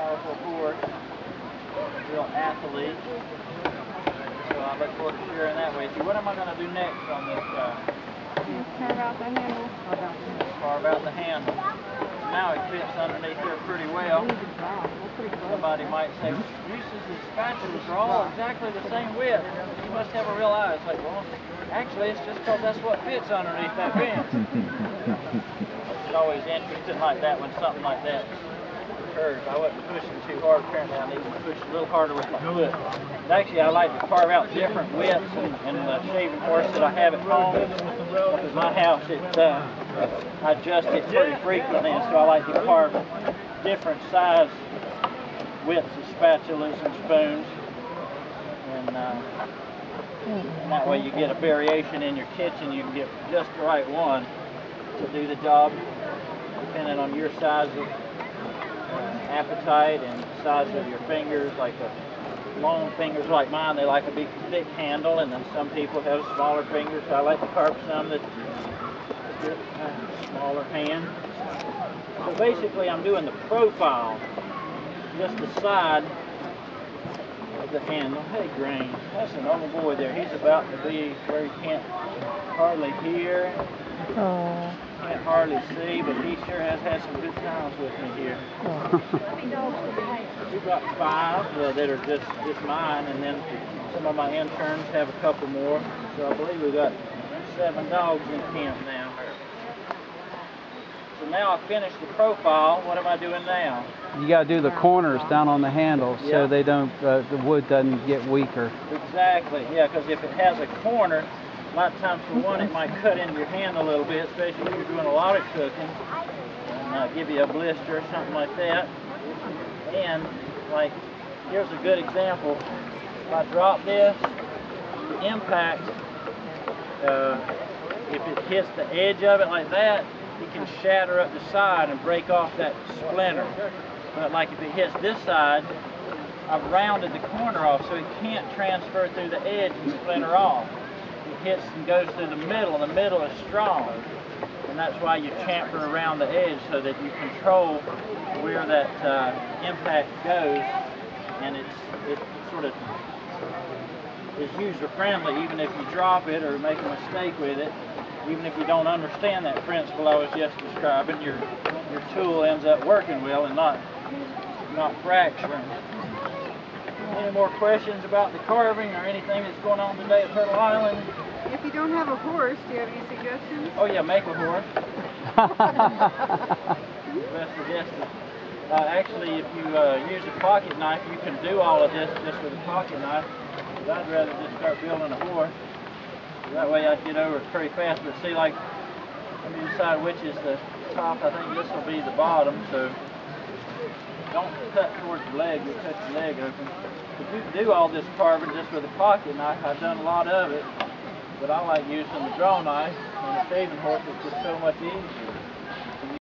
powerful horse, real athlete. So I look forward to sharing that with you. What am I going to do next on this guy? Carve out the handle. Carve out the handle. Now it fits underneath here pretty well. Somebody might say, Eustace's spatulas are all exactly the same width. You must have a real eye. It's like, well, actually it's just because that's what fits underneath that bench. It's always interesting like that when something like that occurs. I wasn't pushing too hard. Apparently I need to push a little harder with my foot. But actually I like to carve out different widths in the shaving horse that I have at home. Because my house, I adjust it pretty frequently, and so I like to carve different size widths of spatulas and spoons. And that way you get a variation in your kitchen. You can get just the right one to do the job, depending on your size of appetite and size of your fingers. Like long fingers like mine, they like a big thick handle, and then some people have smaller fingers, so I like to carve some that get smaller hand. So basically I'm doing the profile, just the side of the handle. Hey Grain, that's an old boy there. He's about to be where he can't hardly hear, can't hardly see, but he sure has had some good times with me here. We've got 5 that are just mine, and then some of my interns have a couple more. So I believe we've got 7 dogs in camp now. So now I've finished the profile. What am I doing now? You got to do the corners down on the handles so they don't, the wood doesn't get weaker. Exactly, yeah, because if it has a corner, a lot of times for one it might cut into your hand a little bit, especially if you're doing a lot of cooking, and give you a blister or something like that. And like, here's a good example. If I drop this, the impact, if it hits the edge of it like that, it can shatter up the side and break off that splinter. But like if it hits this side, I've rounded the corner off so it can't transfer through the edge and splinter off. It hits and goes through the middle, and the middle is strong. And that's why you chamfer around the edge so that you control where that impact goes, and it sort of is user friendly. Even if you drop it or make a mistake with it, even if you don't understand that principle I was just describing, your tool ends up working well and not fracturing. Any more questions about the carving or anything that's going on today at Turtle Island? If you don't have a horse, do you have any suggestions? Oh yeah, make a horse. Best suggestion. Actually, if you use a pocket knife, you can do all of this just with a pocket knife. But I'd rather just start building a horse. That way I'd get over it pretty fast. But see, like, let me decide which is the top. I think this will be the bottom. So don't cut towards the leg. You'll cut your leg open. But you can do all this carving just with a pocket knife. I've done a lot of it. But I like using the draw knife, and the shaving horse is just so much easier.